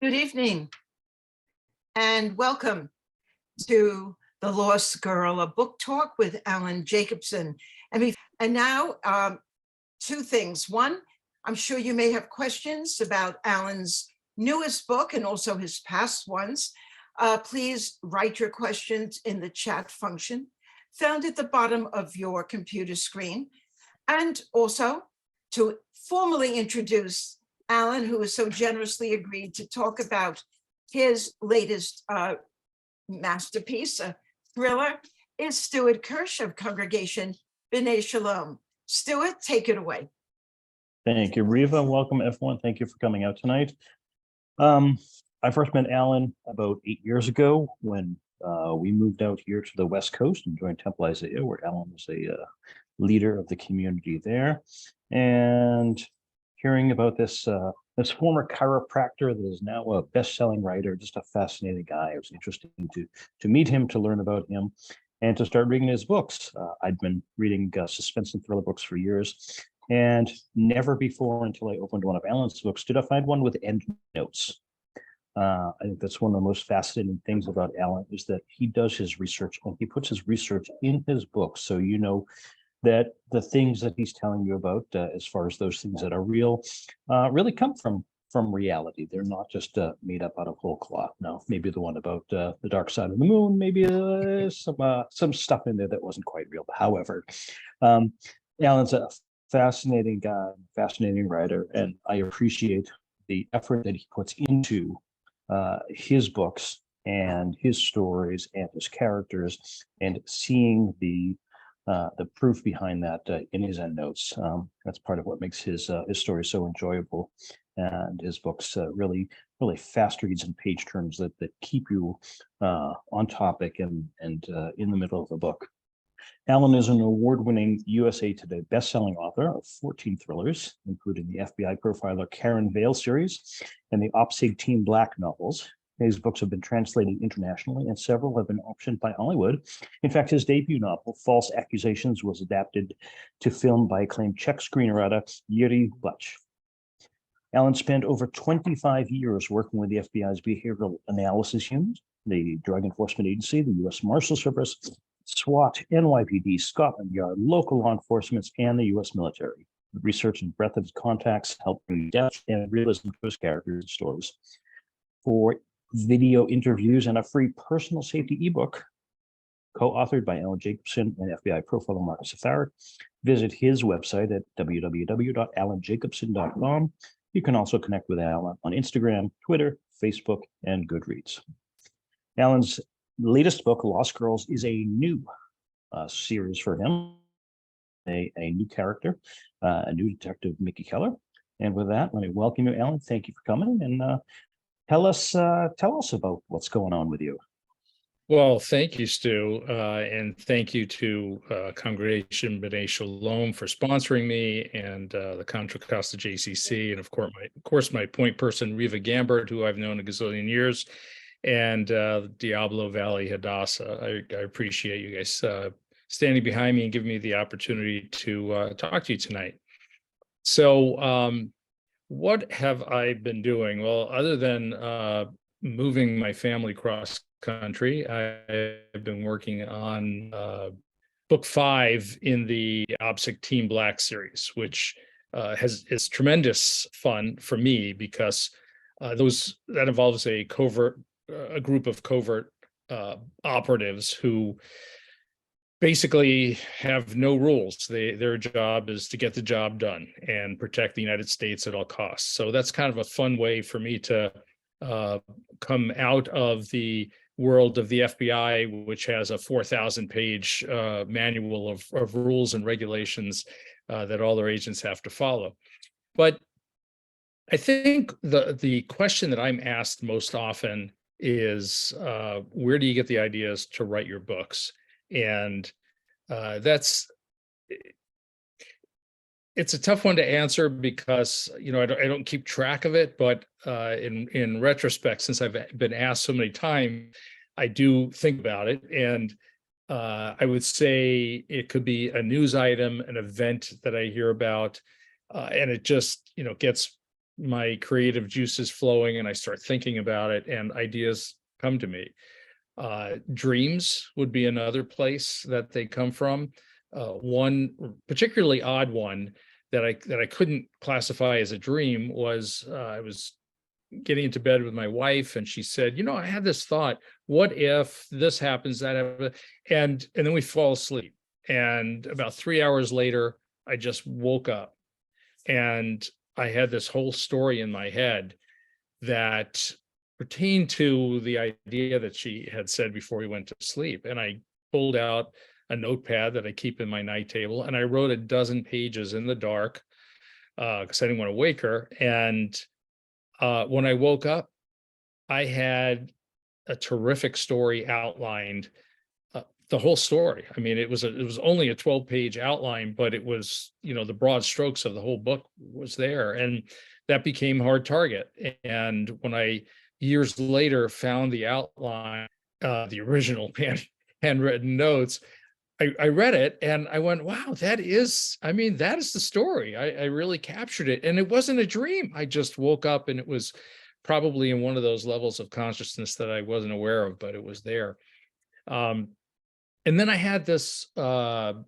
Good evening and welcome to The Lost Girl, a book talk with Alan Jacobson. And now, two things. One, I'm sure you may have questions about Alan's newest book and also his past ones. Please write your questions in the chat function found at the bottom of your computer screen. And also to formally introduce Alan, who has so generously agreed to talk about his latest masterpiece, a thriller, is Stuart Kirsch of Congregation B'nai Shalom. Stuart, take it away. Thank you, Riva. Welcome, everyone. Thank you for coming out tonight. I first met Alan about 8 years ago when we moved out here to the West Coast and joined Temple Isaiah, where Alan was a leader of the community there. And hearing about this former chiropractor that is now a best-selling writer, just a fascinating guy. It was interesting to meet him, to learn about him, and to start reading his books. I'd been reading suspense and thriller books for years, and never before until I opened one of Alan's books did I find one with end notes. I think that's one of the most fascinating things about Alan is that he does his research and he puts his research in his books. So you know that the things that he's telling you about, as far as those things that are real, really come from reality. They're not just made up out of whole cloth. Now, maybe the one about the dark side of the moon, maybe some stuff in there that wasn't quite real. However, Alan's a fascinating guy, fascinating writer, and I appreciate the effort that he puts into his books and his stories and his characters, and seeing the proof behind that in his endnotes. That's part of what makes his story so enjoyable, and his books really fast reads and page turns that keep you on topic and in the middle of the book. Alan is an award-winning USA Today best-selling author of 14 thrillers, including the FBI profiler Karen Vale series and the OPSEG Team Black novels. His books have been translated internationally, and several have been optioned by Hollywood. In fact, his debut novel, False Accusations, was adapted to film by acclaimed Czech screenwriter Jiří Blech. Alan spent over 25 years working with the FBI's Behavioral Analysis Unit, the Drug Enforcement Agency, the U.S. Marshal Service, SWAT, NYPD, Scotland Yard, local law enforcement, and the U.S. military. The research and breadth of his contacts helped bring depth and realism to his characters and stories. For video interviews and a free personal safety ebook, co-authored by Alan Jacobson and FBI profiler Marcus Atharik, visit his website at www.alanjacobson.com. You can also connect with Alan on Instagram, Twitter, Facebook, and Goodreads. Alan's latest book, Lost Girls, is a new series for him, a new character, a new detective, Mickey Keller. And with that, let me welcome you, Alan. Thank you for coming, and tell us about what's going on with you. Well, thank you, Stu, and thank you to Congregation B'nai Shalom for sponsoring me, and the Contra Costa JCC, and of course my point person Riva Gambert, who I've known a gazillion years, and Diablo Valley Hadassah. I appreciate you guys standing behind me and giving me the opportunity to talk to you tonight. So what have I been doing? Well, other than moving my family cross country, I've been working on book 5 in the OPSEC Team Black series, which is tremendous fun for me because that involves a group of covert operatives who basically have no rules. Their job is to get the job done and protect the United States at all costs. So that's kind of a fun way for me to come out of the world of the FBI, which has a 4,000-page manual of rules and regulations that all their agents have to follow. But I think the question that I'm asked most often is, where do you get the ideas to write your books? And it's a tough one to answer because, you know, I don't keep track of it, but in retrospect, since I've been asked so many times, I do think about it. And I would say it could be a news item, an event that I hear about, and it just, you know, gets my creative juices flowing and I start thinking about it and ideas come to me. Dreams would be another place that they come from. One particularly odd one that I couldn't classify as a dream was I was getting into bed with my wife and she said, I had this thought, what if this happens, that happens? And then we fall asleep. And about 3 hours later, I just woke up and I had this whole story in my head that pertained to the idea that she had said before we went to sleep. And I pulled out a notepad that I keep in my night table and I wrote a dozen pages in the dark because I didn't want to wake her. And when I woke up, I had a terrific story outlined, the whole story. I mean, it was only a 12-page outline, but it was, the broad strokes of the whole book was there. And that became Hard Target. And when I years later found the outline, the original handwritten notes, I read it and I went, wow, that is the story. I really captured it. And it wasn't a dream. I just woke up and it was probably in one of those levels of consciousness that I wasn't aware of, but it was there. And then I had this thought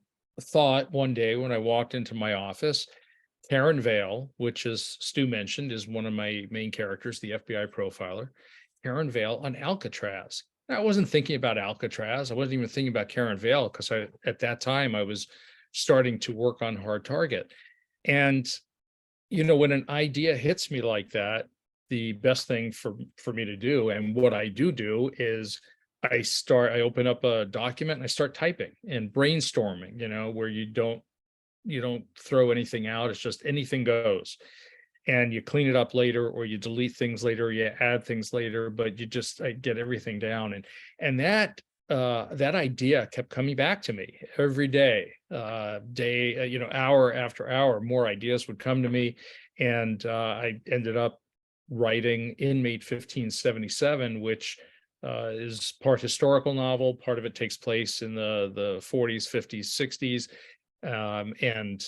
one day when I walked into my office. Karen Vale, which is Stu mentioned, is one of my main characters, the FBI profiler. Karen Vale on Alcatraz. I wasn't thinking about Alcatraz. I wasn't even thinking about Karen Vale because at that time I was starting to work on Hard Target. And when an idea hits me like that, the best thing for me to do, and what I do is I open up a document and I start typing and brainstorming, where you don't throw anything out. It's just anything goes. And you clean it up later, or you delete things later, or you add things later, but I get everything down. And that idea kept coming back to me every day, hour after hour, more ideas would come to me. And I ended up writing Inmate 1577, which is part historical novel. Part of it takes place in the 40s, 50s, 60s, and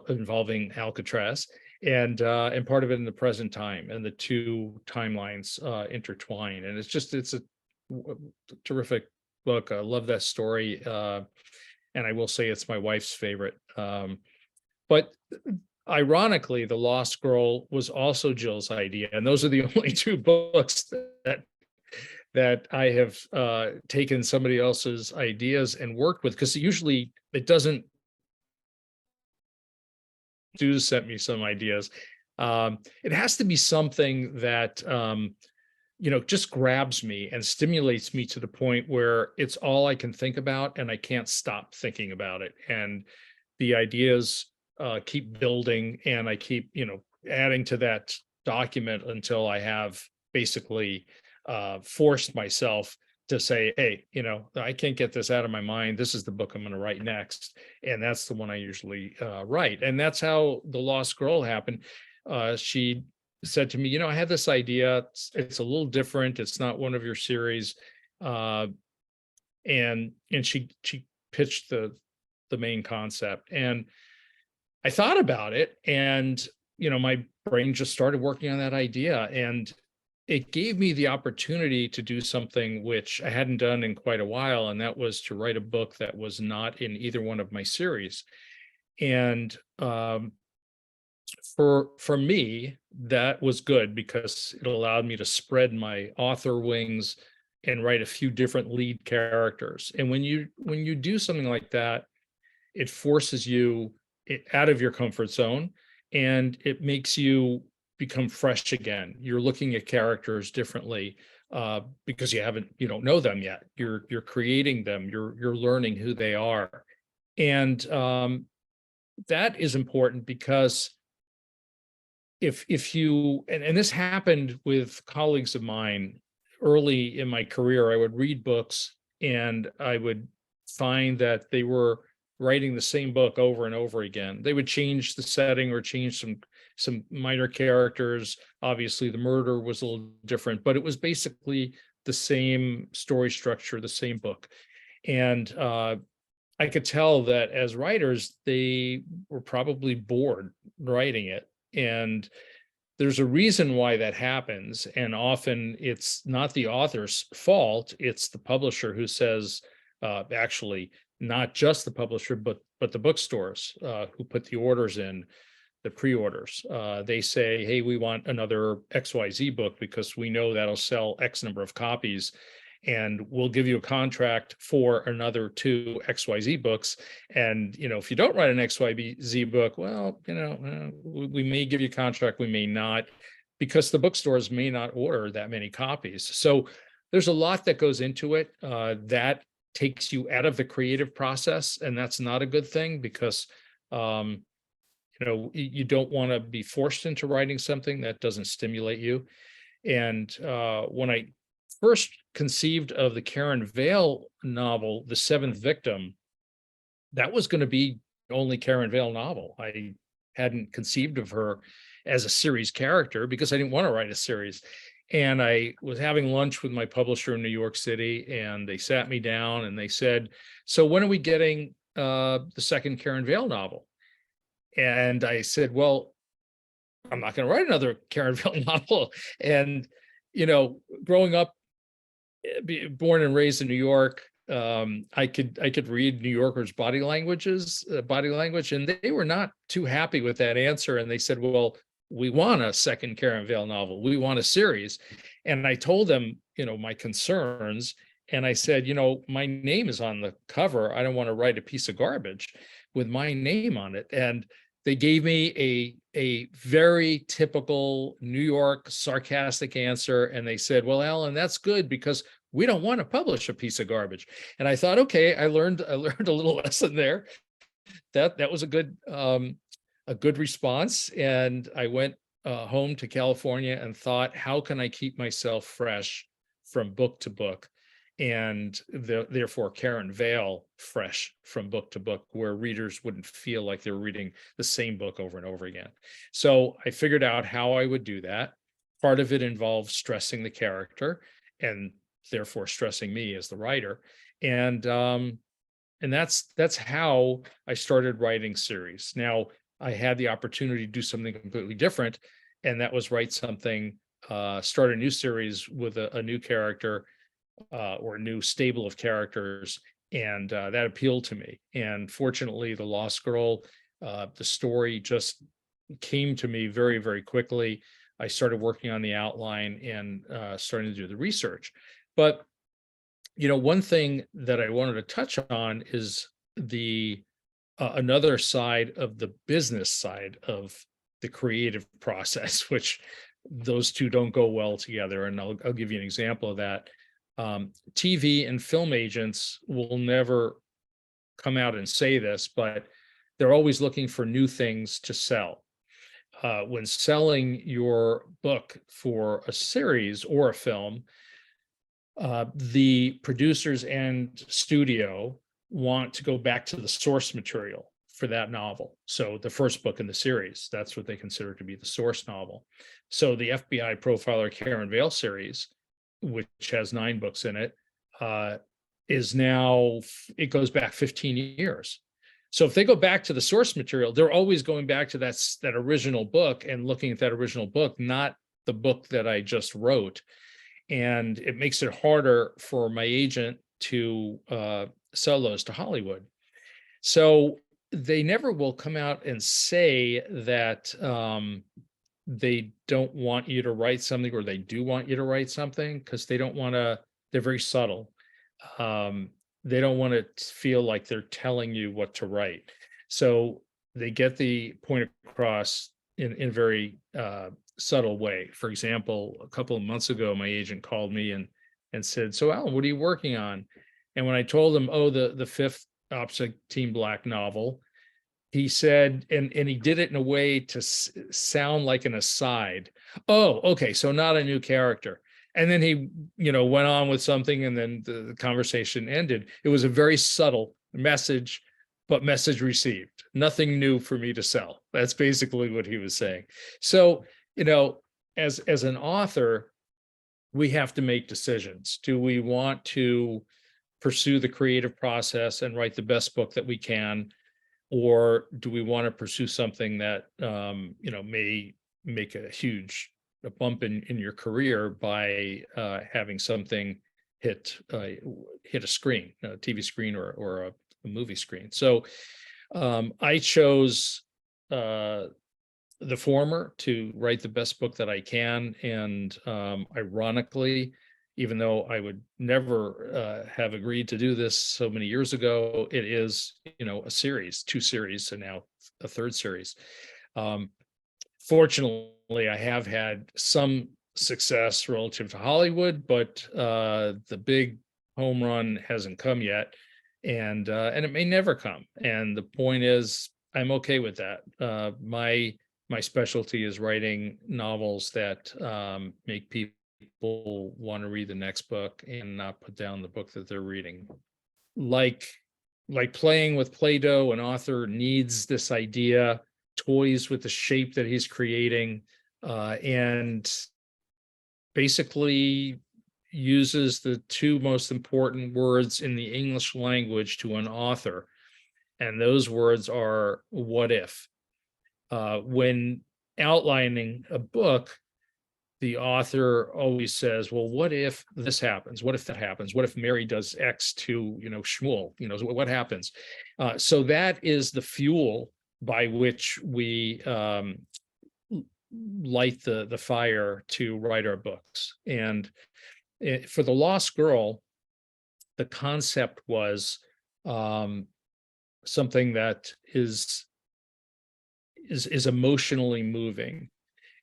involving Alcatraz. And part of it in the present time, and the two timelines intertwine. And it's a terrific book. I love that story. And I will say it's my wife's favorite. But ironically, The Lost Girl was also Jill's idea. And those are the only two books that I have taken somebody else's ideas and worked with, because usually it doesn't. Stu sent me some ideas. It has to be something that just grabs me and stimulates me to the point where it's all I can think about and I can't stop thinking about it. And the ideas keep building, and I keep adding to that document until I have basically forced myself to say, hey, I can't get this out of my mind. This is the book I'm going to write next. And that's the one I usually write. And that's how The Lost Girl happened. She said to me, I had this idea. It's a little different. It's not one of your series. And she pitched the main concept. And I thought about it, and, my brain just started working on that idea. And it gave me the opportunity to do something which I hadn't done in quite a while, and that was to write a book that was not in either one of my series. And for me, that was good because it allowed me to spread my author wings and write a few different lead characters. And when you do something like that, it forces you out of your comfort zone, and it makes you become fresh again. You're looking at characters differently because you don't know them yet. You're creating them. You're learning who they are, and that is important because if you and this happened with colleagues of mine early in my career, I would read books and I would find that they were writing the same book over and over again. They would change the setting or change some minor characters. Obviously, the murder was a little different, but it was basically the same story structure, the same book. And I could tell that as writers, they were probably bored writing it. And there's a reason why that happens, and often it's not the author's fault, it's the publisher who says, actually, not just the publisher, but the bookstores who put the orders in, the pre-orders. They say, hey, we want another XYZ book because we know that'll sell X number of copies, and we'll give you a contract for another 2 XYZ books. And, if you don't write an XYZ book, well, we may give you a contract, we may not, because the bookstores may not order that many copies. So there's a lot that goes into it that takes you out of the creative process. And that's not a good thing, because, you don't want to be forced into writing something that doesn't stimulate you. And when I first conceived of the Karen Vale novel, The Seventh Victim, that was going to be the only Karen Vale novel. I hadn't conceived of her as a series character because I didn't want to write a series. And I was having lunch with my publisher in New York City, and they sat me down and they said, so when are we getting the second Karen Vale novel? And I said, well, I'm not going to write another Karen Vale novel. And, growing up, born and raised in New York, I could read New Yorkers' body language, and they were not too happy with that answer. And they said, well, we want a second Karen Vale novel. We want a series. And I told them, my concerns. And I said, my name is on the cover. I don't want to write a piece of garbage with my name on it. And they gave me a very typical New York sarcastic answer. And they said, well, Alan, that's good because we don't want to publish a piece of garbage. And I thought, okay, I learned a little lesson there. That was a good response. And I went home to California and thought, how can I keep myself fresh from book to book? And therefore Karen Vale fresh from book to book, where readers wouldn't feel like they were reading the same book over and over again. So I figured out how I would do that. Part of it involves stressing the character, and therefore stressing me as the writer. And that's how I started writing series. Now, I had the opportunity to do something completely different, and that was write something, start a new series with a new character, or a new stable of characters, and that appealed to me. And fortunately, The Lost Girl, the story just came to me very, very quickly. I started working on the outline and starting to do the research. But one thing that I wanted to touch on is the another side of the business side of the creative process, which those two don't go well together. And I'll give you an example of that. TV and film agents will never come out and say this, but they're always looking for new things to sell. When selling your book for a series or a film, the producers and studio want to go back to the source material for that novel. So the first book in the series, that's what they consider to be the source novel. So the FBI profiler Karen Vale series, which has 9 books in it, is now, it goes back 15 years. So if they go back to the source material, they're always going back to that original book and looking at that original book, not the book that I just wrote. And it makes it harder for my agent to sell those to Hollywood. So they never will come out and say that they don't want you to write something, or they do want you to write something, because they don't want to, they're very subtle. They don't want to feel like they're telling you what to write. So they get the point across in a very subtle way. For example, a couple of months ago, my agent called me and said, so Alan, what are you working on? And when I told him, oh, the 5th Opposite Team Black novel, he said, and he did it in a way to sound like an aside. Oh, okay, so not a new character. And then he, went on with something, and then the conversation ended. It was a very subtle message, but message received. Nothing new for me to sell. That's basically what he was saying. So, as an author, we have to make decisions. Do we want to pursue the creative process and write the best book that we can? Or do we want to pursue something that, may make a bump in your career by having something hit a screen, a TV screen or a movie screen. So I chose the former, to write the best book that I can. And ironically, even though I would never have agreed to do this so many years ago, it is, a series, 2 series, and now a 3rd series. Fortunately, I have had some success relative to Hollywood, but the big home run hasn't come yet, and it may never come. And the point is, I'm okay with that. My specialty is writing novels that make people want to read the next book and not put down the book that they're reading. Like playing with Play-Doh, an author needs this idea, toys with the shape that he's creating, and basically uses the 2 most important words in the English language to an author. And those words are "what if." When outlining a book, the author always says, well, what if this happens? What if that happens? What if Mary does X to, Shmuel? What happens? So that is the fuel by which we light the fire to write our books. And for The Lost Girl, the concept was something that is emotionally moving.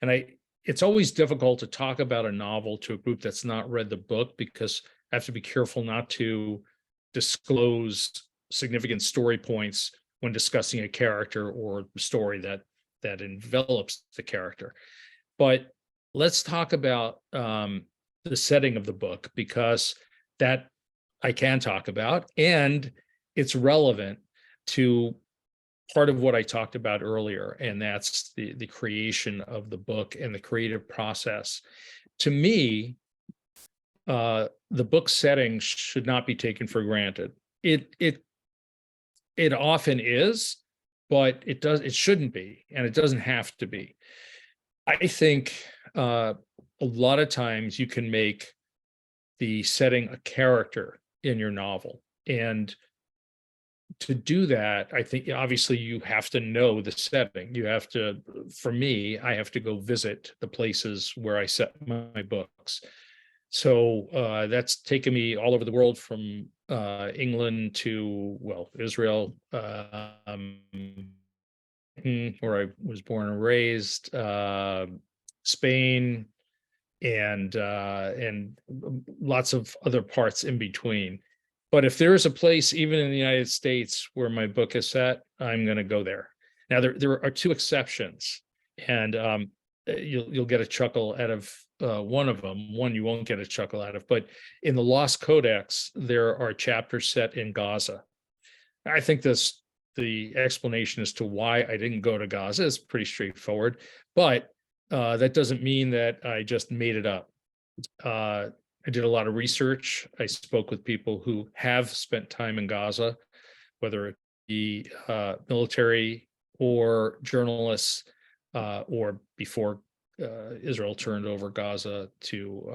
And it's always difficult to talk about a novel to a group that's not read the book, because I have to be careful not to disclose significant story points when discussing a character or story that envelops the character. But let's talk about the setting of the book, because that I can talk about, and it's relevant to part of what I talked about earlier, and that's the creation of the book and the creative process. To me, the book setting should not be taken for granted. It often is, but it shouldn't be, and it doesn't have to be. I think a lot of times you can make the setting a character in your novel, and to do that, I think obviously you have to know the setting. For me, I have to go visit the places where I set my books. So that's taken me all over the world, from England to, Israel, where I was born and raised, Spain, and lots of other parts in between. But if there is a place, even in the United States, where my book is set, I'm going to go there. Now, there are 2 exceptions, and you'll get a chuckle out of one of them. One you won't get a chuckle out of. But in the Lost Codex, there are chapters set in Gaza. I think the explanation as to why I didn't go to Gaza is pretty straightforward, but that doesn't mean that I just made it up. I did a lot of research. I spoke with people who have spent time in Gaza, whether it be military or journalists, or before Israel turned over Gaza to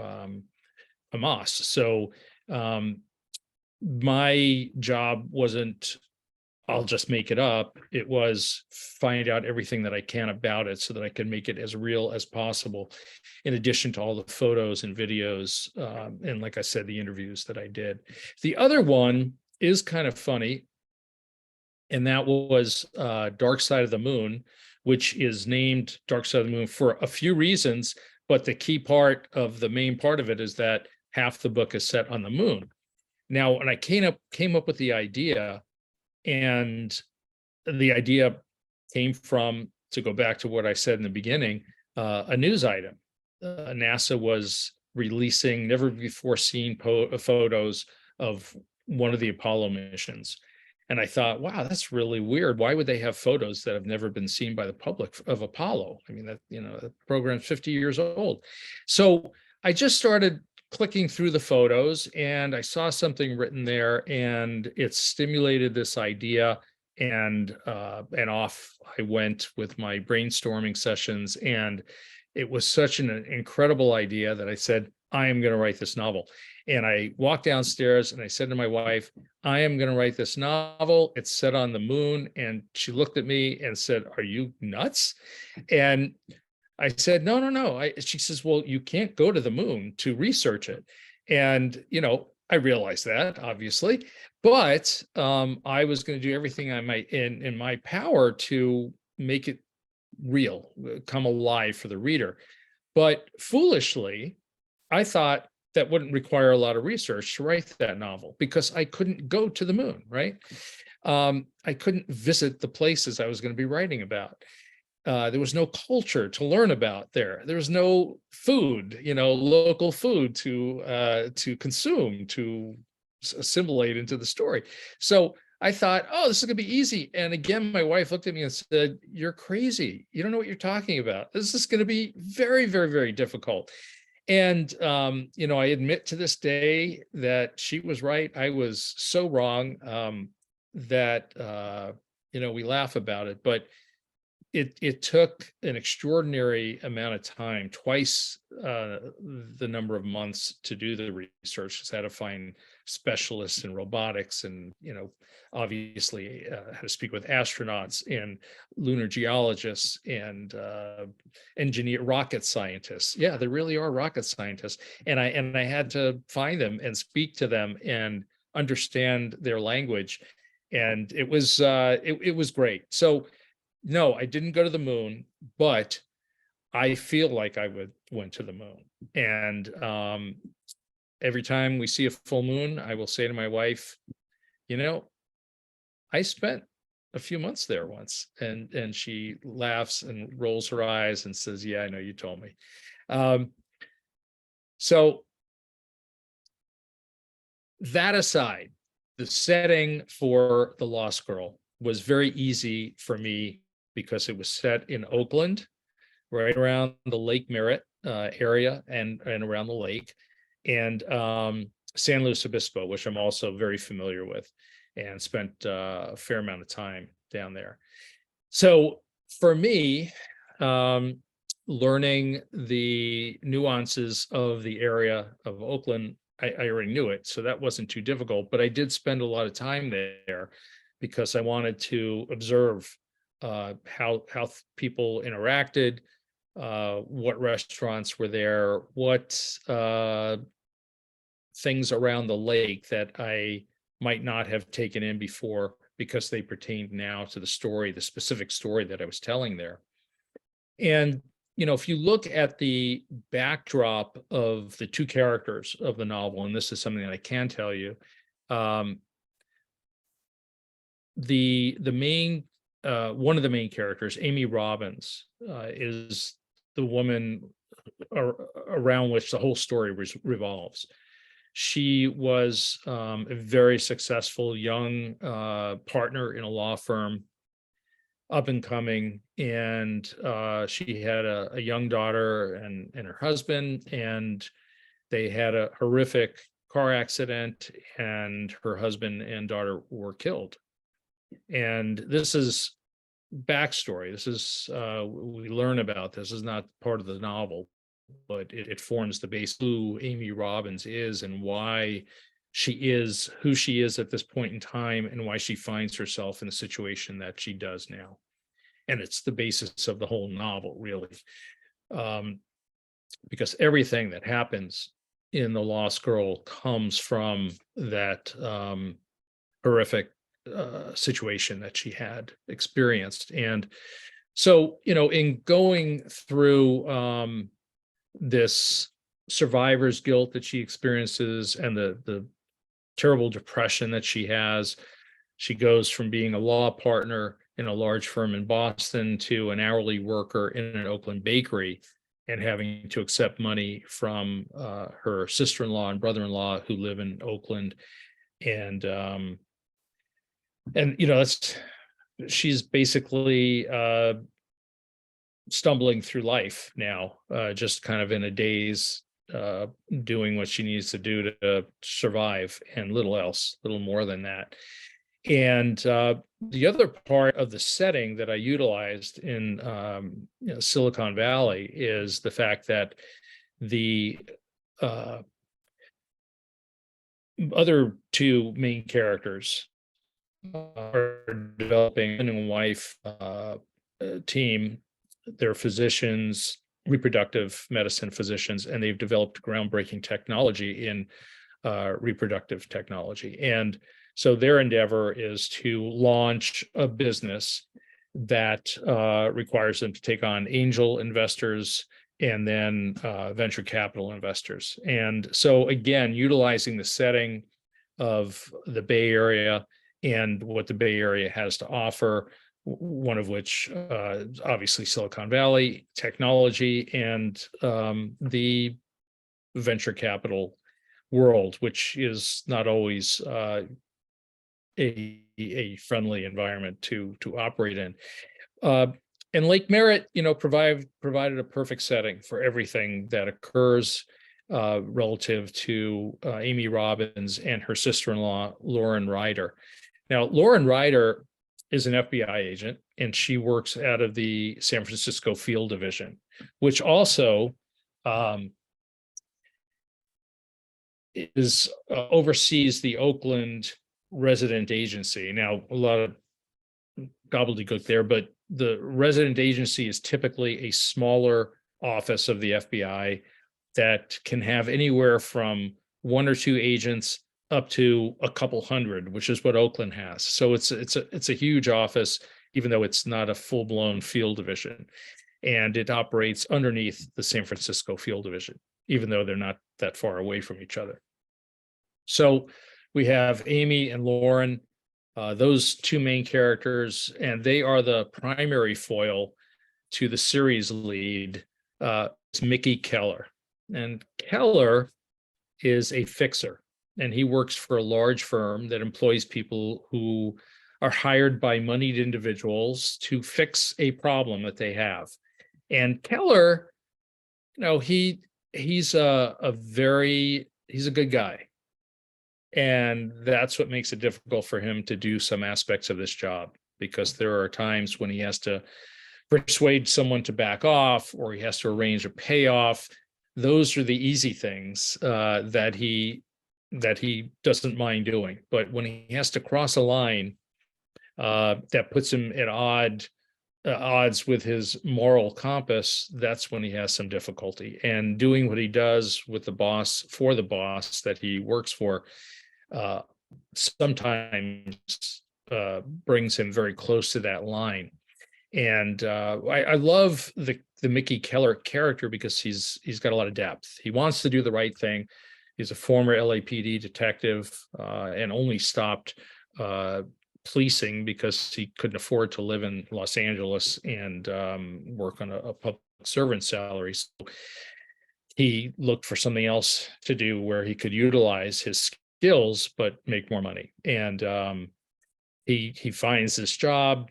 Hamas. So my job wasn't, I'll just make it up. It was find out everything that I can about it so that I can make it as real as possible, in addition to all the photos and videos, and like I said, the interviews that I did. The other one is kind of funny, and that was Dark Side of the Moon, which is named Dark Side of the Moon for a few reasons, but the key part of the main part of it is that half the book is set on the moon. Now, when I came up with the idea, and the idea came from, to go back to what I said in the beginning, a news item. NASA was releasing never before seen photos of one of the Apollo missions. And I thought, wow, that's really weird. Why would they have photos that have never been seen by the public of Apollo? I mean, the program's 50 years old. So I just started clicking through the photos, and I saw something written there, and it stimulated this idea and off I went with my brainstorming sessions. And it was such an incredible idea that I said, I am going to write this novel. And I walked downstairs and I said to my wife, I am going to write this novel. It's set on the moon. And she looked at me and said, are you nuts? And I said, no, no, no. She says, well, you can't go to the moon to research it. And, I realized that, obviously, but I was going to do everything I might in my power to make it real, come alive for the reader. But foolishly, I thought that wouldn't require a lot of research to write that novel because I couldn't go to the moon, right? I couldn't visit the places I was going to be writing about. There was no culture to learn about there. There was no food, local food to consume, to assimilate into the story. So I thought, oh, this is going to be easy. And again, my wife looked at me and said, you're crazy. You don't know what you're talking about. This is going to be very, very, very difficult. And, I admit to this day that she was right. I was so wrong that, we laugh about it, but it took an extraordinary amount of time, twice the number of months to do the research. Just had to find specialists in robotics and, obviously had to speak with astronauts and lunar geologists and rocket scientists. Yeah, there really are rocket scientists. And I had to find them and speak to them and understand their language. And it was great. So no, I didn't go to the moon, but I feel like I went to the moon. And every time we see a full moon, I will say to my wife, I spent a few months there once. And she laughs and rolls her eyes and says, yeah, I know, you told me. So that aside, the setting for The Lost Girl was very easy for me because it was set in Oakland, right around the Lake Merritt area and around the lake, and San Luis Obispo, which I'm also very familiar with and spent a fair amount of time down there. So for me, learning the nuances of the area of Oakland, I already knew it, so that wasn't too difficult, but I did spend a lot of time there because I wanted to observe how people interacted, what restaurants were there, what things around the lake that I might not have taken in before because they pertained now to the specific story that I was telling there. And, if you look at the backdrop of the two characters of the novel, and this is something that I can tell you, the main one of the main characters, Amy Robbins, is the woman around which the whole story revolves. She was a very successful young partner in a law firm, up and coming, and she had a young daughter and her husband, and they had a horrific car accident, and her husband and daughter were killed. And this is backstory. This is we learn about this. This is not part of the novel, but it forms the base who Amy Robbins is and why she is who she is at this point in time and why she finds herself in the situation that she does now. And it's the basis of the whole novel, really, because everything that happens in The Lost Girl comes from that horrific situation that she had experienced. And so, in going through this survivor's guilt that she experiences and the terrible depression that she has, she goes from being a law partner in a large firm in Boston to an hourly worker in an Oakland bakery and having to accept money from her sister-in-law and brother-in-law who live in Oakland. And she's basically stumbling through life now, just kind of in a daze, doing what she needs to do to survive and little else, little more than that. And the other part of the setting that I utilized in Silicon Valley is the fact that the other two main characters are developing a and wife team. They're physicians, reproductive medicine physicians, and they've developed groundbreaking technology in reproductive technology. And so their endeavor is to launch a business that requires them to take on angel investors and then venture capital investors. And so again, utilizing the setting of the Bay Area and what the Bay Area has to offer, one of which obviously Silicon Valley, technology, and the venture capital world, which is not always a friendly environment to operate in. And Lake Merritt, provided a perfect setting for everything that occurs relative to Amy Robbins and her sister-in-law, Lauren Ryder. Now, Lauren Ryder is an FBI agent, and she works out of the San Francisco Field Division, which also oversees the Oakland resident agency. Now, a lot of gobbledygook there, but the resident agency is typically a smaller office of the FBI that can have anywhere from 1 or 2 agents up to a couple hundred, which is what Oakland has. So it's a huge office, even though it's not a full-blown field division, and it operates underneath the San Francisco Field Division, even though they're not that far away from each other. So we have Amy and Lauren, those two main characters, and they are the primary foil to the series lead, it's Mickey Keller. And Keller is a fixer, and he works for a large firm that employs people who are hired by moneyed individuals to fix a problem that they have. And Keller, he's a good guy. And that's what makes it difficult for him to do some aspects of this job, because there are times when he has to persuade someone to back off, or he has to arrange a payoff. Those are the easy things that he doesn't mind doing. But when he has to cross a line that puts him at odds with his moral compass, that's when he has some difficulty. And doing what he does with the boss, for the boss that he works for, sometimes brings him very close to that line. And I love the Mickey Keller character because he's got a lot of depth. He wants to do the right thing. He's a former LAPD detective and only stopped policing because he couldn't afford to live in Los Angeles and work on a public servant salary. So he looked for something else to do where he could utilize his skills but make more money. And he finds this job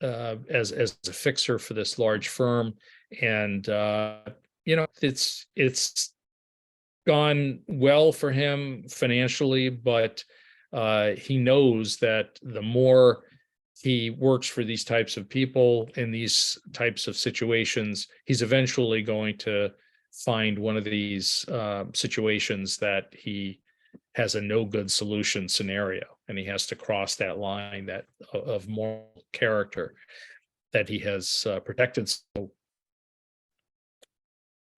as a fixer for this large firm, and it's gone well for him financially, but he knows that the more he works for these types of people in these types of situations, he's eventually going to find one of these situations that he has a no good solution scenario, and he has to cross that line that of moral character that he has protected so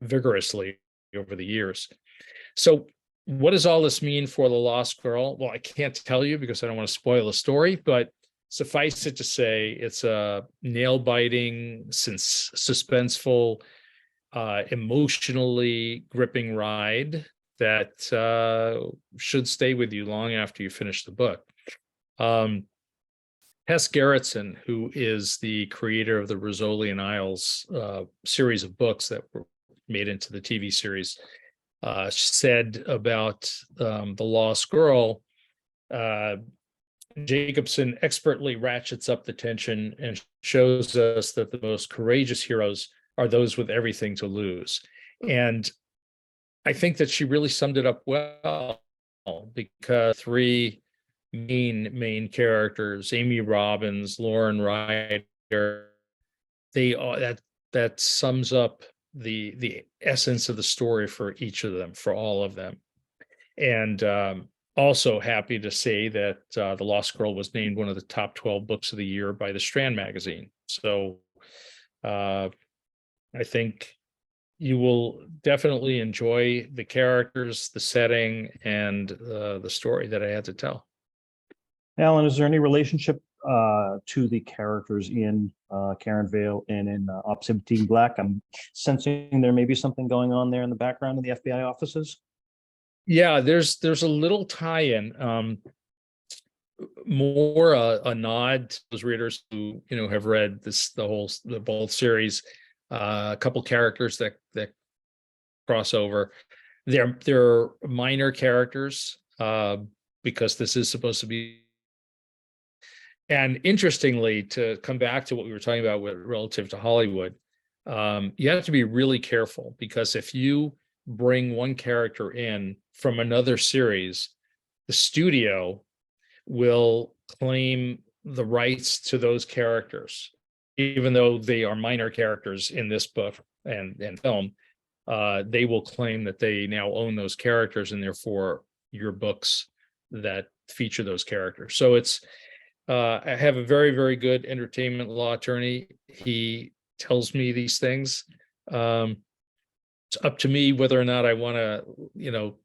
vigorously over the years. So what does all this mean for the Lost Girl? Well, I can't tell you because I don't want to spoil the story, but suffice it to say, it's a nail-biting, suspenseful, emotionally gripping ride that should stay with you long after you finish the book. Hess Gerritsen, who is the creator of the Rizzoli Isles series of books that were made into the TV series, said about the Lost Girl, Jacobson expertly ratchets up the tension and shows us that the most courageous heroes are those with everything to lose. And I think that she really summed it up well, because 3 main characters, Amy Robbins, Lauren Ryder, they are that sums up the essence of the story for each of them, for all of them. And also happy to say that The Lost Girl was named one of the top 12 books of the year by the Strand magazine. So I think you will definitely enjoy the characters, the setting, and the story that I had to tell. Alan, is there any relationship to the characters in Karen Vale and in Opposite Team Black? I'm sensing there may be something going on there in the background in the FBI offices. Yeah, there's a little tie-in, more a nod to those readers who have read the both series. A couple characters that cross over. They're minor characters because this is supposed to be. And interestingly, to come back to what we were talking about relative to Hollywood, you have to be really careful, because if you bring one character in from another series, the studio will claim the rights to those characters, even though they are minor characters in this book and film. They will claim that they now own those characters, and therefore your books that feature those characters. So it's I have a very, very good entertainment law attorney. He tells me these things. It's up to me whether or not I want to,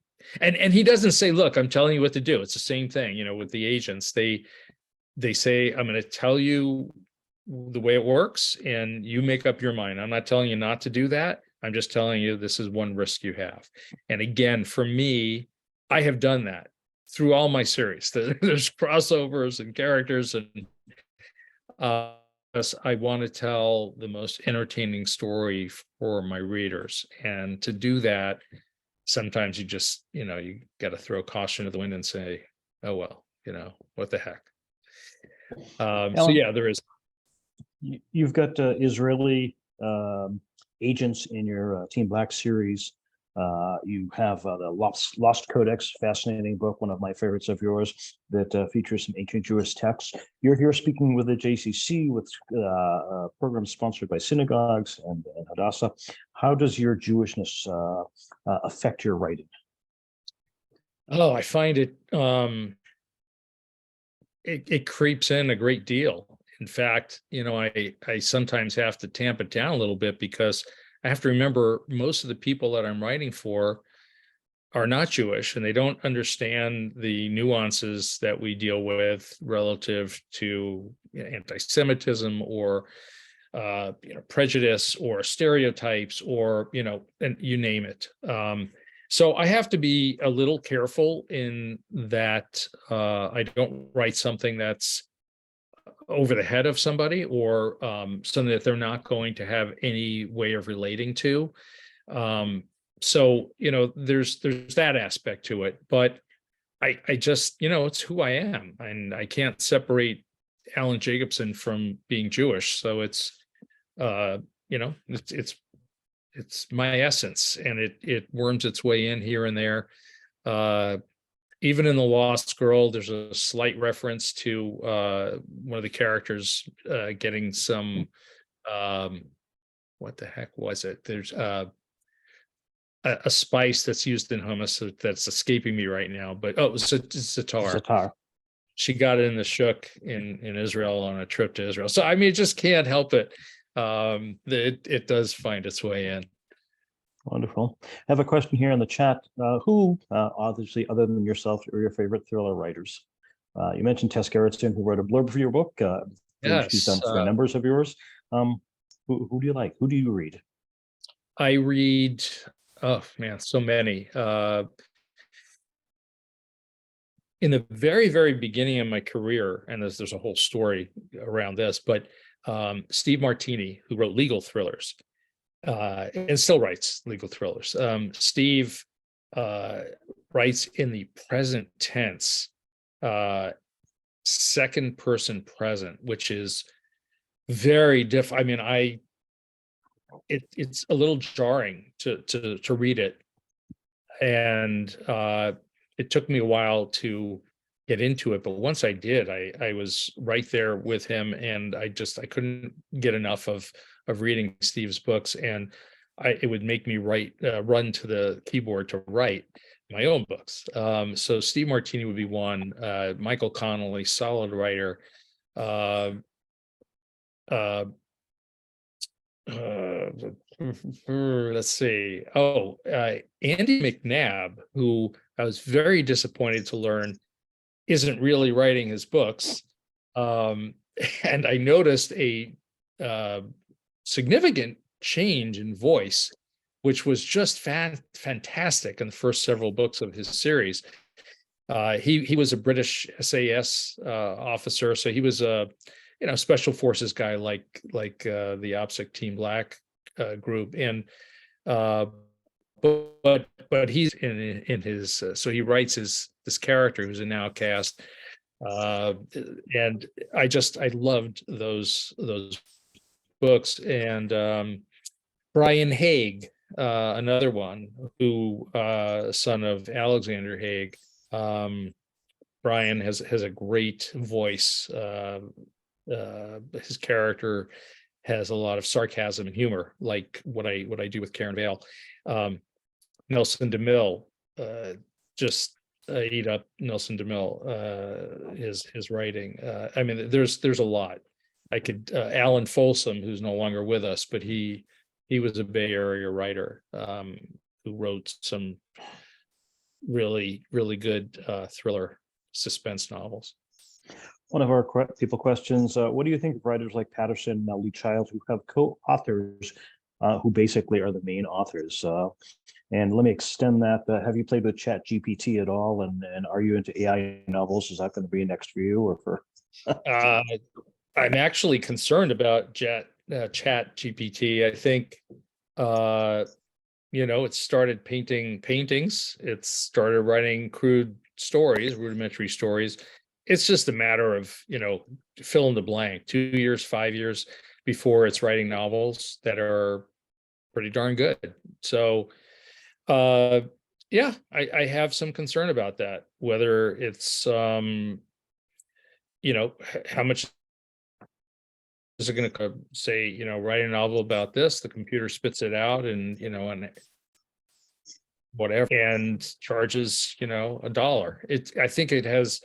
and he doesn't say, look, I'm telling you what to do. It's the same thing, with the agents. They say, I'm going to tell you the way it works and you make up your mind. I'm not telling you not to do that. I'm just telling you this is one risk you have. And again, for me, I have done that through all my series. There's crossovers and characters, and I want to tell the most entertaining story for my readers. And to do that, sometimes you just, you got to throw caution to the wind and say, oh, well, what the heck. So yeah, there is. You've got Israeli agents in your Team Black series. You have the Lost Codex, fascinating book, one of my favorites of yours, that features some ancient Jewish texts. You're here speaking with the JCC, with programs sponsored by synagogues and Hadassah. How does your Jewishness affect your writing? Oh, I find it it creeps in a great deal. In fact, I sometimes have to tamp it down a little bit, because I have to remember most of the people that I'm writing for are not Jewish, and they don't understand the nuances that we deal with relative to anti-Semitism or prejudice or stereotypes or and you name it. So I have to be a little careful in that I don't write something that's over the head of somebody, or something that they're not going to have any way of relating to. So there's that aspect to it, but I just it's who I am, and I can't separate Alan Jacobson from being Jewish. So it's it's my essence, and it worms its way in here and there. Even in The Lost Girl, there's a slight reference to one of the characters getting some, what the heck was it? There's a spice that's used in hummus that's escaping me right now, but it's Zatar. She got it in the shuk in Israel on a trip to Israel. So I mean, it just can't help it. It does find its way in. Wonderful. I have a question here in the chat. Who, obviously, other than yourself, are your favorite thriller writers? You mentioned Tess Gerritsen, who wrote a blurb for your book. Yes, she's done for numbers of yours. Who do you like? Who do you read? I read, oh man, so many. In the very, very beginning of my career, and there's a whole story around this, but Steve Martini, who wrote legal thrillers, and still writes legal thrillers. Steve writes in the present tense, second person present, which is very different. I mean, it's a little jarring to read it, and it took me a while to get into it, but once I did, I was right there with him, and I couldn't get enough of reading Steve's books, and it would make me run to the keyboard to write my own books. So Steve Martini would be one. Michael Connolly, solid writer. Uh, uh, let's see. Andy McNabb, who I was very disappointed to learn isn't really writing his books. And I noticed a significant change in voice, which was just fantastic in the first several books of his series. He was a British SAS officer, so he was a special forces guy like the OPSEC Team Black group, and but he's in his so he writes this character who's an outcast, and I loved those books. And Brian Haig, another one, who son of Alexander Haig. Brian has a great voice. His character has a lot of sarcasm and humor, like what I do with Karen Vale. Nelson DeMille, just eat up Nelson DeMille, his writing. I mean, there's a lot. I could Alan Folsom, who's no longer with us, but he was a Bay Area writer, who wrote some really good thriller suspense novels. One of our people questions, what do you think of writers like Patterson and Lee Child, who have co-authors who basically are the main authors? And let me extend that. Have you played with Chat GPT at all? And are you into AI novels? Is that going to be next for you or for? I'm actually concerned about Chat GPT. I think, it started painting paintings. It started writing crude stories, rudimentary stories. It's just a matter of, fill in the blank, 2 years, 5 years before it's writing novels that are pretty darn good. So, yeah, I have some concern about that, whether it's, how much is it going to say, write a novel about this, the computer spits it out and whatever, and charges, $1. I think it has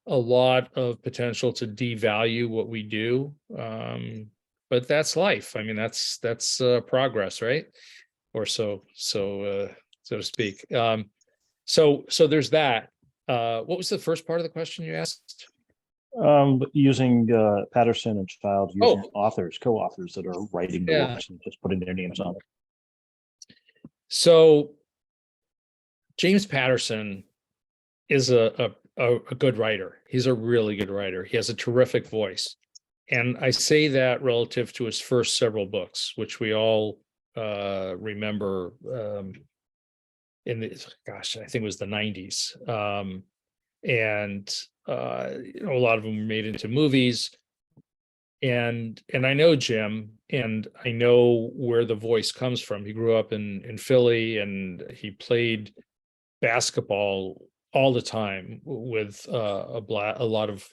a lot of potential to devalue what we do. But that's life. I mean, that's progress, right? Or so to speak. So there's that. What was the first part of the question you asked? Using Patterson and Child, using co-authors that are writing the books and just putting their names on it. So James Patterson is a good writer. He's a really good writer. He has a terrific voice. And I say that relative to his first several books, which we all remember in I think it was the 90s. And a lot of them were made into movies. And I know Jim, and I know where the voice comes from. He grew up in Philly, and he played basketball all the time with a lot of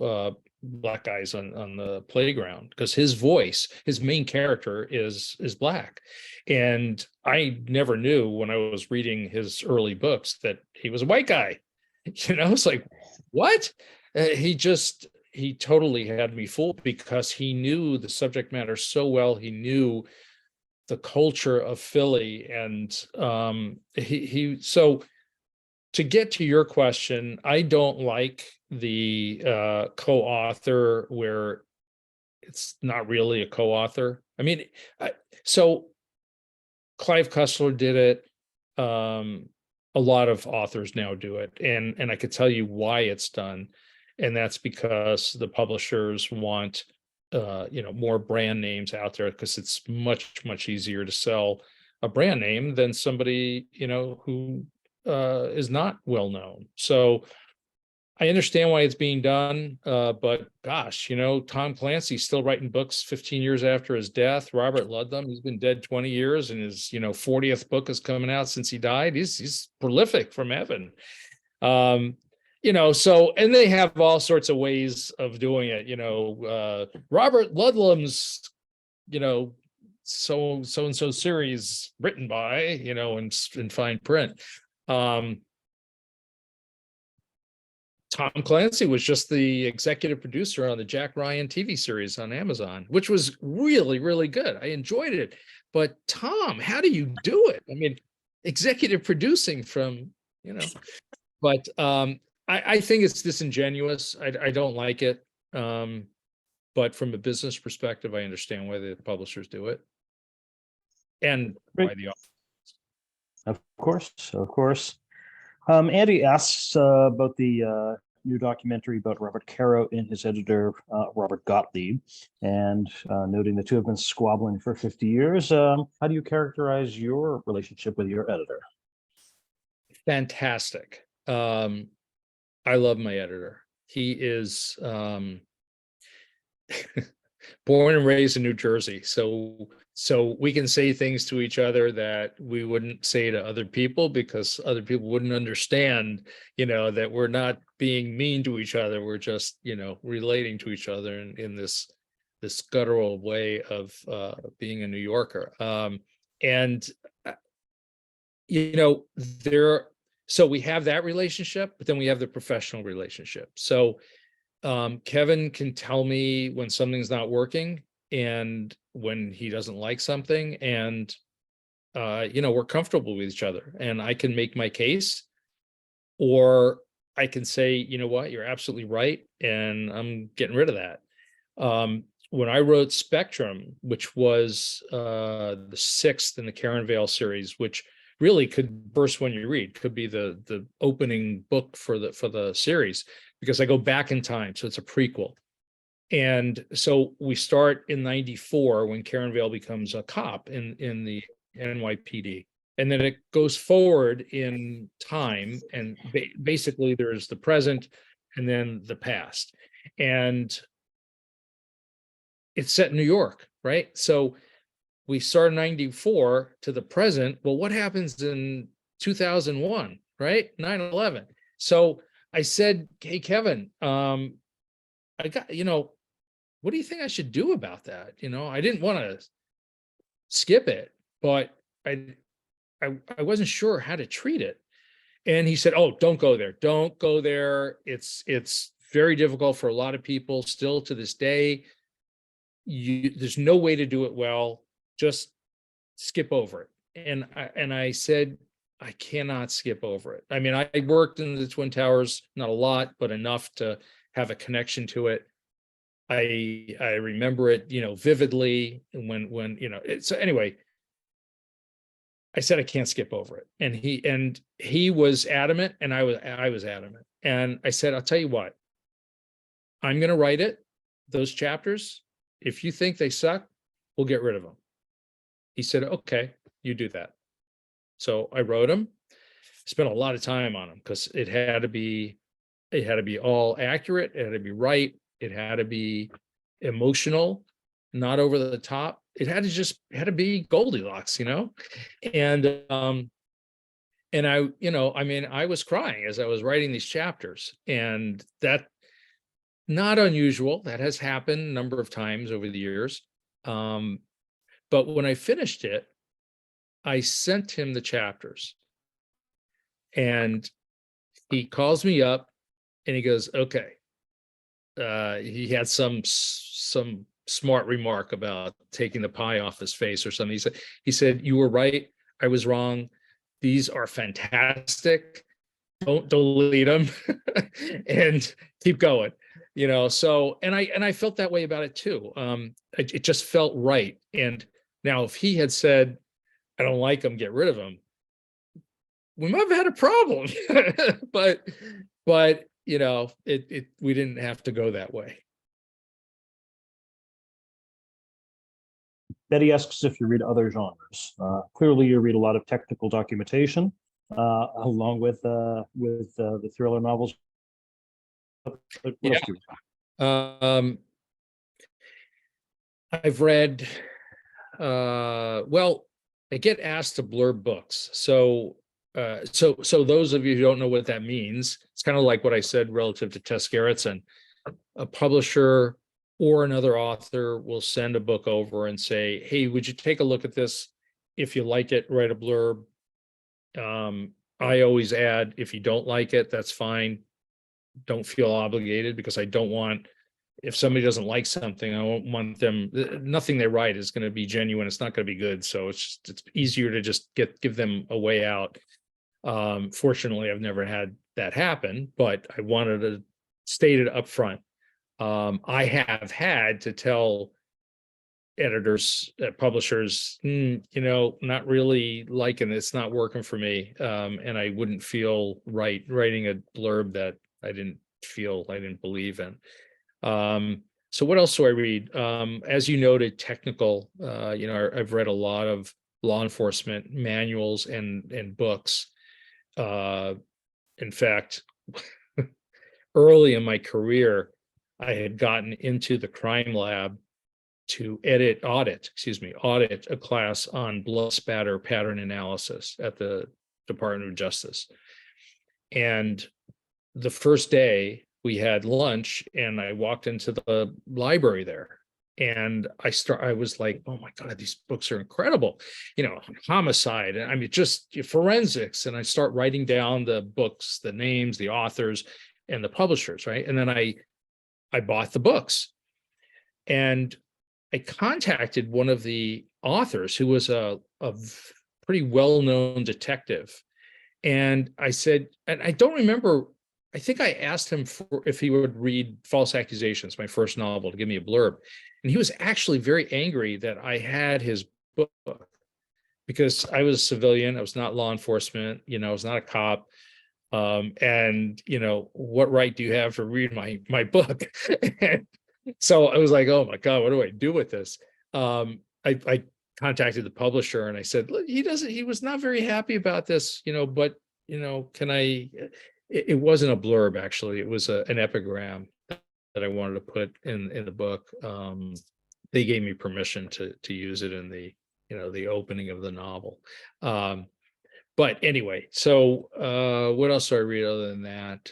black guys on the playground, because his voice, his main character is black. And I never knew when I was reading his early books that he was a white guy. It's like, what? He totally had me fooled, because he knew the subject matter so well. He knew the culture of Philly, and so to get to your question, I don't like the co-author where it's not really a co-author. I mean, so Clive Cussler did it. A lot of authors now do it, and I could tell you why it's done, and that's because the publishers want more brand names out there, because it's much easier to sell a brand name than somebody who is not well known. So I understand why it's being done, but gosh, Tom Clancy's still writing books 15 years after his death. Robert Ludlum, he's been dead 20 years, and his 40th book is coming out since he died. He's prolific from heaven. so, and they have all sorts of ways of doing it, Robert Ludlum's, so-and-so series written by, in fine print. Tom Clancy was just the executive producer on the Jack Ryan TV series on Amazon, which was really, really good. I enjoyed it. But Tom, how do you do it? I mean, executive producing from, but I think it's disingenuous. I don't like it. But from a business perspective, I understand why the publishers do it. And Great. why the Of course. Andy asks about the new documentary about Robert Caro and his editor, Robert Gottlieb, and noting the two have been squabbling for 50 years. How do you characterize your relationship with your editor? fantastic. I love my editor. He is born and raised in New Jersey. So we can say things to each other that we wouldn't say to other people because other people wouldn't understand, that we're not being mean to each other. We're just, relating to each other in this guttural way of being a New Yorker. So we have that relationship, but then we have the professional relationship. So Kevin can tell me when something's not working and when he doesn't like something, and we're comfortable with each other, and I can make my case, or I can say, you know what, you're absolutely right, and I'm getting rid of that. When I wrote Spectrum, which was the 6th in the Karen Vale series, which really could burst when you read, could be the opening book for the series, because I go back in time, so it's a prequel. And so we start in 94 when Karen Vale becomes a cop in the NYPD. And then it goes forward in time, and basically there's the present and then the past. And it's set in New York, right? So we start in 94 to the present. Well, what happens in 2001, right? 9/11. So I said, hey, Kevin, I got, what do you think I should do about that? I didn't want to skip it, but I wasn't sure how to treat it. And he said, oh, don't go there. Don't go there. It's very difficult for a lot of people still to this day. There's no way to do it well. Just skip over it. And I said, I cannot skip over it. I mean, I worked in the Twin Towers, not a lot, but enough to have a connection to it. I remember it, vividly when so anyway, I said I can't skip over it. And he was adamant, and I was adamant. And I said, I'll tell you what, I'm going to write it, those chapters. If you think they suck, we'll get rid of them. He said, okay, you do that. So I wrote them, spent a lot of time on them because it had to be all accurate. It had to be right. It had to be emotional, not over the top. It had to be Goldilocks, and I was crying as I was writing these chapters, and that, not unusual. That has happened a number of times over the years. But when I finished it, I sent him the chapters, and he calls me up and he goes, okay. He had some smart remark about taking the pie off his face or something. He said, you were right. I was wrong. These are fantastic. Don't delete them and keep going. So, and I felt that way about it too. It just felt right. And now if he had said, I don't like them, get rid of them, we might have had a problem. but we didn't have to go that way. Betty asks if you read other genres. Clearly, you read a lot of technical documentation, along with the thriller novels. What else do you read? I've read. Well, I get asked to blurb books, so so those of you who don't know what that means, it's kind of like what I said relative to Tess Gerritsen. A publisher or another author will send a book over and say, hey, would you take a look at this? If you like it, write a blurb. I always add, if you don't like it, that's fine. Don't feel obligated, because I don't want, if somebody doesn't like something, I won't want them, nothing they write is going to be genuine. It's not going to be good. So it's easier to just give them a way out. Fortunately, I've never had that happen, but I wanted to state it up front. I have had to tell editors, publishers, not really liking it. It's not working for me. And I wouldn't feel right writing a blurb that I didn't believe in. So what else do I read? As you noted, technical, I've read a lot of law enforcement manuals and books. In fact, early in my career, I had gotten into the crime lab to audit a class on blood spatter pattern analysis at the Department of Justice. And the first day we had lunch, and I walked into the library there, and I was like, oh my God, these books are incredible. Homicide, and I mean, just forensics. And I start writing down the books, the names, the authors, and the publishers, right? And then I bought the books, and I contacted one of the authors who was a pretty well-known detective. And I said, and I don't remember, I think I asked him if he would read False Accusations, my first novel, to give me a blurb. And he was actually very angry that I had his book, because I was a civilian. I was not law enforcement. I was not a cop. And what right do you have to read my book? So I was like, oh my God, what do I do with this? I contacted the publisher, and I said, look, he was not very happy about this, but can I, it wasn't a blurb, actually. It was an epigram that I wanted to put in the book. They gave me permission to use it in the opening of the novel. But anyway, so what else do I read other than that?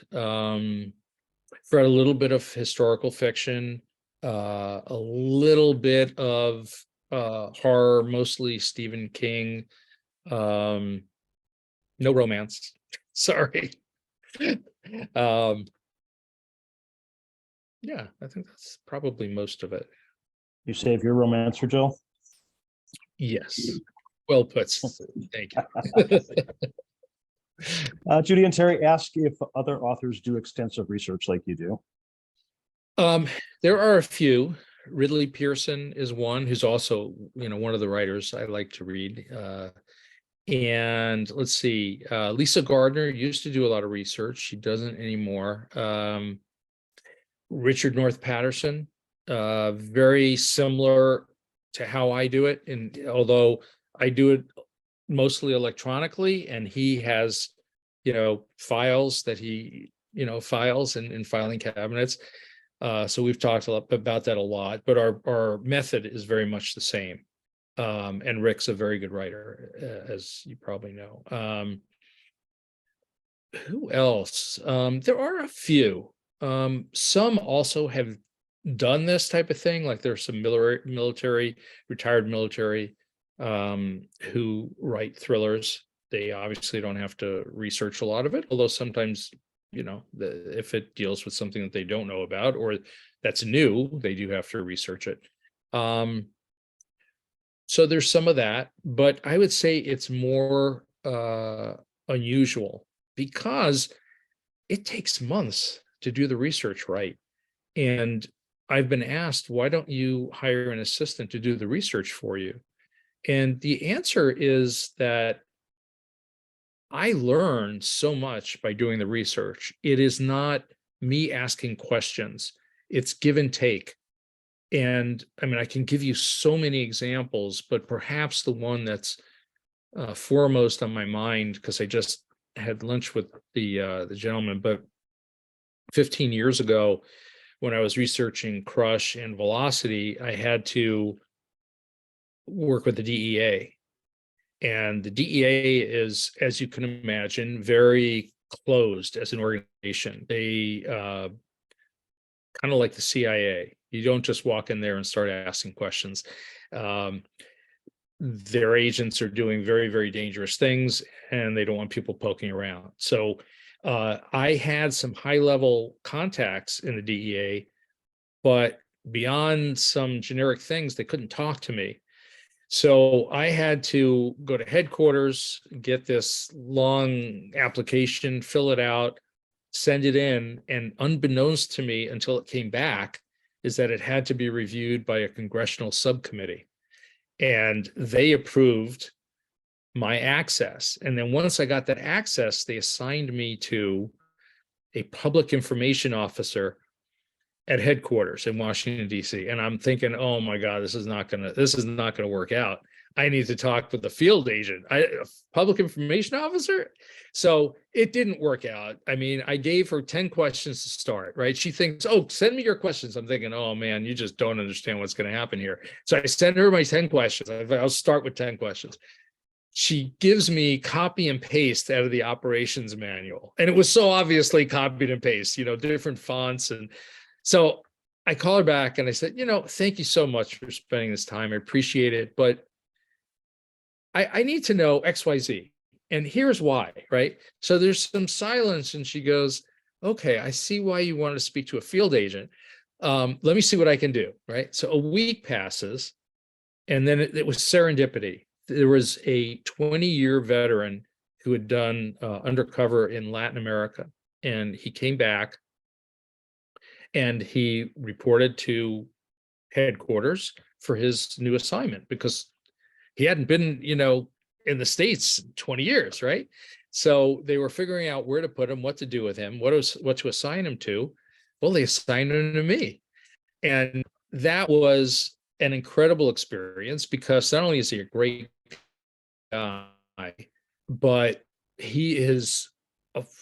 Read a little bit of historical fiction, a little bit of horror, mostly Stephen King. No romance. Sorry. Yeah, I think that's probably most of it. You save your romance for Jill? Yes. Well put. Thank you. Judy and Terry ask if other authors do extensive research like you do. There are a few. Ridley Pearson is one, who's also, one of the writers I like to read. And let's see, Lisa Gardner used to do a lot of research. She doesn't anymore. Richard North Patterson, very similar to how I do it. And although I do it mostly electronically, and he has, files that he, files in filing cabinets. So we've talked about that a lot, but our method is very much the same. And Rick's a very good writer, as you probably know. Who else? There are a few. Some also have done this type of thing, like there's some retired military, who write thrillers. They obviously don't have to research a lot of it, although sometimes, if it deals with something that they don't know about or that's new, they do have to research it. So there's some of that, but I would say it's more unusual, because it takes months to do the research right. And I've been asked, why don't you hire an assistant to do the research for you? And the answer is that I learned so much by doing the research. It is not me asking questions. It's give and take. And I mean, I can give you so many examples, but perhaps the one that's foremost on my mind, because I just had lunch with the gentleman, but 15 years ago, when I was researching Crush and Velocity, I had to work with the DEA. And the DEA is, as you can imagine, very closed as an organization. They kind of like the CIA. You don't just walk in there and start asking questions. Their agents are doing very, very dangerous things, and they don't want people poking around. So I had some high-level contacts in the DEA, but beyond some generic things, they couldn't talk to me. So I had to go to headquarters, get this long application, fill it out, send it in, and unbeknownst to me until it came back, is that it had to be reviewed by a congressional subcommittee. And they approved my access. And then once I got that access, they assigned me to a public information officer at headquarters in Washington, D.C. And I'm thinking, oh my God, this is not gonna work out. I need to talk with the field agent, a public information officer. So it didn't work out. I mean, I gave her 10 questions to start, right? She thinks, oh, send me your questions. I'm thinking, oh man, you just don't understand what's going to happen here. So I send her my 10 questions. I'll start with 10 questions. She gives me copy and paste out of the operations manual. And it was so obviously copied and paste, different fonts. And so I call her back and I said, thank you so much for spending this time. I appreciate it. But I need to know XYZ. And here's why, right? So there's some silence. And she goes, okay, I see why you want to speak to a field agent. Let me see what I can do, right? So a week passes. And then it was serendipity. There was a 20-year veteran who had done undercover in Latin America. And he came back and he reported to headquarters for his new assignment because he hadn't been, in the States 20 years, right? So they were figuring out where to put him, what to do with him, what to assign him to. Well, they assigned him to me. And that was an incredible experience because not only is he a great guy, but he is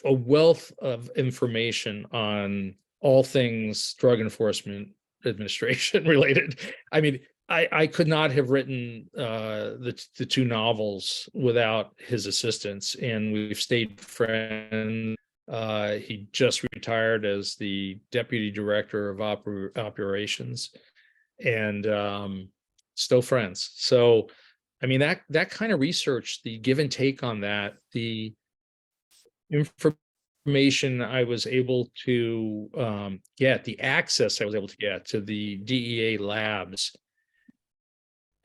a wealth of information on all things Drug Enforcement Administration related. I mean, I could not have written the two novels without his assistance, and we've stayed friends. He just retired as the deputy director of operations, and still friends. So, I mean, that kind of research, the give and take on that, the information I was able to get, the access I was able to get to the DEA labs.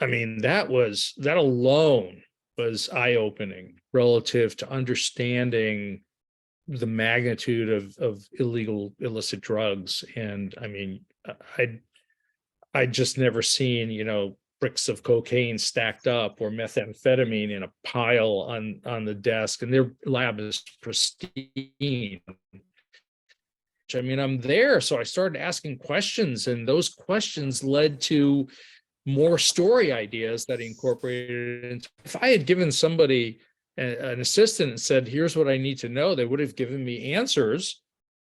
I mean, that alone was eye-opening relative to understanding the magnitude of illicit drugs. And I mean, I'd just never seen, bricks of cocaine stacked up or methamphetamine in a pile on the desk, and their lab is pristine. I mean, I'm there. So I started asking questions, and those questions led to more story ideas that I incorporated into. If I had given somebody an assistant and said, here's what I need to know, they would have given me answers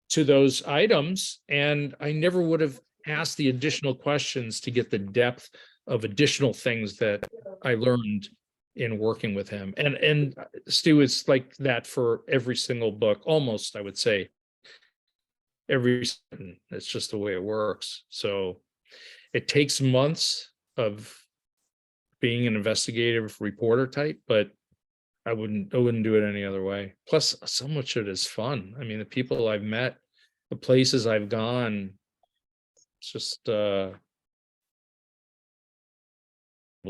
to those items. And I never would have asked the additional questions to get the depth of additional things that I learned in working with him. And Stu, it's like that for every single book, almost, I would say. It's just the way it works. So it takes months of being an investigative reporter type, but I wouldn't do it any other way. Plus, so much of it is fun. I mean, the people I've met, the places I've gone, it's just able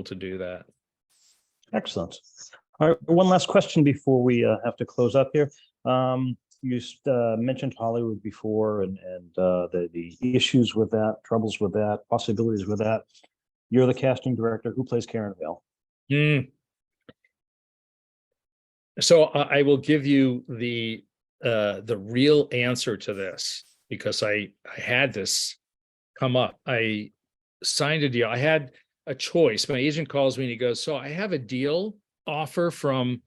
to do that. Excellent. All right, one last question before we have to close up here. You mentioned Hollywood before and the issues with that, troubles with that, possibilities with that. You're the casting director. Who plays Karen Vale? So I will give you the real answer to this because I had this come up. I signed a deal. I had a choice. My agent calls me and he goes, so I have a deal offer from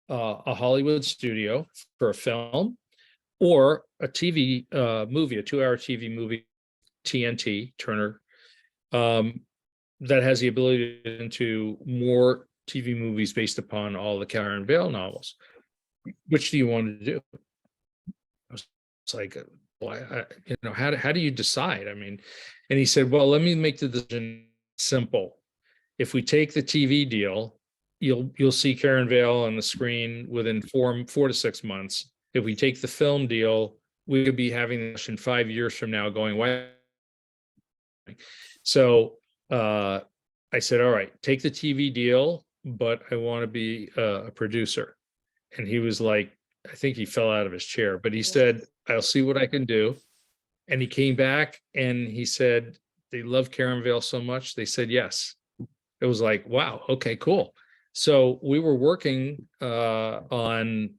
a Hollywood studio for a film or a TV movie, a 2-hour TV movie, TNT, Turner, that has the ability to get into more TV movies based upon all the Karen Vale novels. Which do you want to do? I was like, well, how do you decide? I mean, and he said, well, let me make the decision simple. If we take the TV deal, you'll see Karen Vale on the screen within 4 to 6 months. If we take the film deal, we could be having this in 5 years from now going, why? So I said, all right, take the TV deal, but I want to be a producer. And he was like, I think he fell out of his chair, but he said, I'll see what I can do. And he came back and he said, they love Karen Vale so much. They said, yes. It was like, wow, okay, cool. So we were working on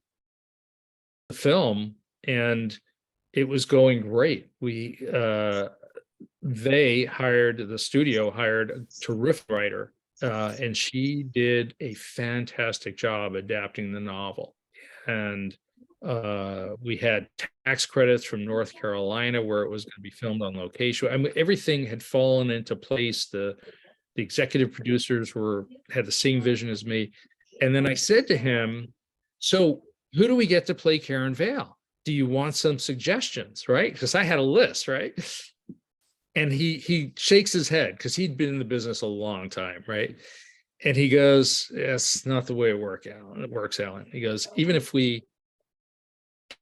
the film and it was going great. The studio hired a terrific writer, and she did a fantastic job adapting the novel. And we had tax credits from North Carolina where it was going to be filmed on location. I mean, everything had fallen into place. The executive producers had the same vision as me. And then I said to him, so who do we get to play Karen Vale? Do you want some suggestions, right? Because I had a list, right? And he shakes his head because he'd been in the business a long time, right? And he goes, that's not the way it works, Alan. He goes, even if we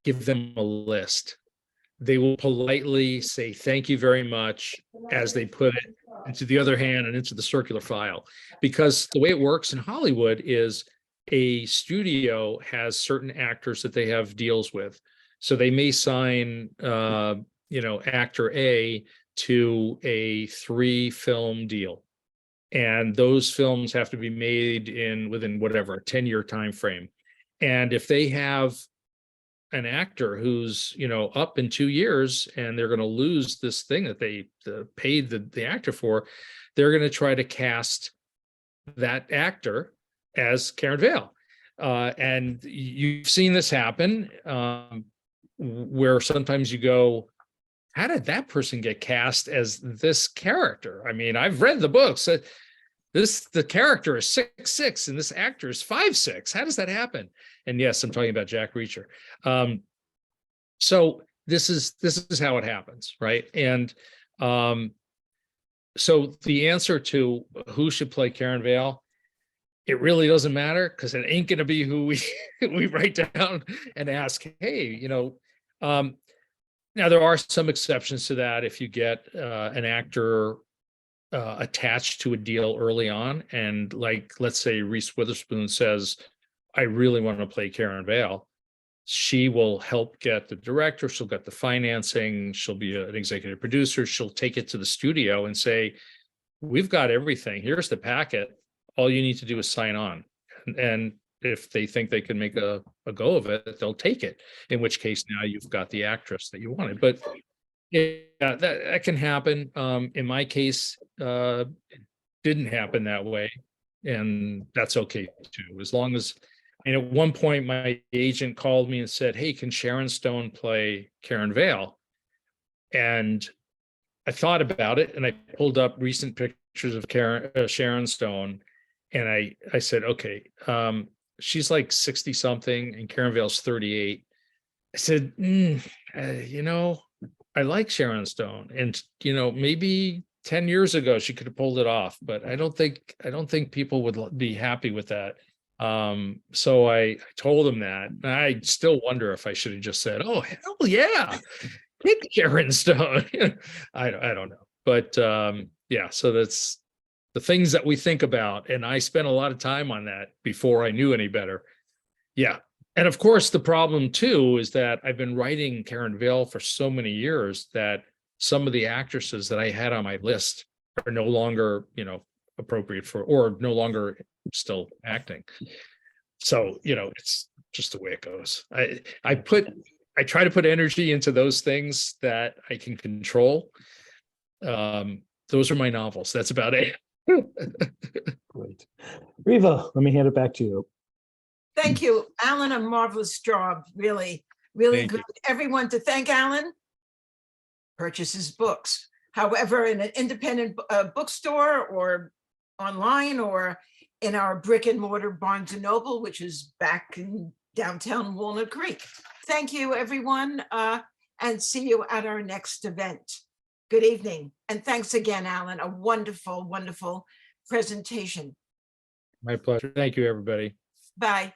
give them a list, they will politely say, thank you very much, as they put it into the other hand and into the circular file. Because the way it works in Hollywood is a studio has certain actors that they have deals with. So they may sign, actor A to a 3-film deal. And those films have to be made within whatever, a 10-year time frame. And if they have an actor who's, up in 2 years and they're going to lose this thing that they paid the actor for, they're going to try to cast that actor as Karen Vale. And you've seen this happen where sometimes you go, how did that person get cast as this character? I mean, I've read the books. The character is 6'6" and this actor is 5'6". How does that happen? And yes, I'm talking about Jack Reacher. So this is how it happens, right? And so the answer to who should play Karen Vale, it really doesn't matter because it ain't going to be who we write down and ask, hey, now there are some exceptions to that. If you get an actor attached to a deal early on, and like, let's say Reese Witherspoon says, I really want to play Karen Vale, she will help get the director, she'll get the financing, she'll be an executive producer, she'll take it to the studio and say, we've got everything, here's the packet, all you need to do is sign on. And if they think they can make a go of it, they'll take it, in which case now you've got the actress that you wanted. But yeah, that can happen. In my case, it didn't happen that way, and that's okay too. As long as, and at one point, my agent called me and said, "Hey, can Sharon Stone play Karen Vale?" And I thought about it, and I pulled up recent pictures of Sharon Stone, and I said, "Okay, she's like 60 something, and Karen Vale's 38." I said, I like Sharon Stone, and maybe 10 years ago she could have pulled it off, but I don't think people would be happy with that. So I told him that. And I still wonder if I should have just said, "Oh, hell yeah, pick Sharon Stone." I don't know, but yeah. So that's the things that we think about, and I spent a lot of time on that before I knew any better. Yeah. And of course, the problem too is that I've been writing Karen Vale for so many years that some of the actresses that I had on my list are no longer, appropriate for, or no longer still acting. So, it's just the way it goes. I try to put energy into those things that I can control. Those are my novels. That's about it. Great. Riva, let me hand it back to you. Thank you, Alan, a marvelous job, really, really Thank good. you. Everyone to thank Alan, purchase his books. However, in an independent bookstore or online or in our brick and mortar Barnes and Noble, which is back in downtown Walnut Creek. Thank you, everyone, and see you at our next event. Good evening. And thanks again, Alan. A wonderful, wonderful presentation. My pleasure. Thank you, everybody. Bye.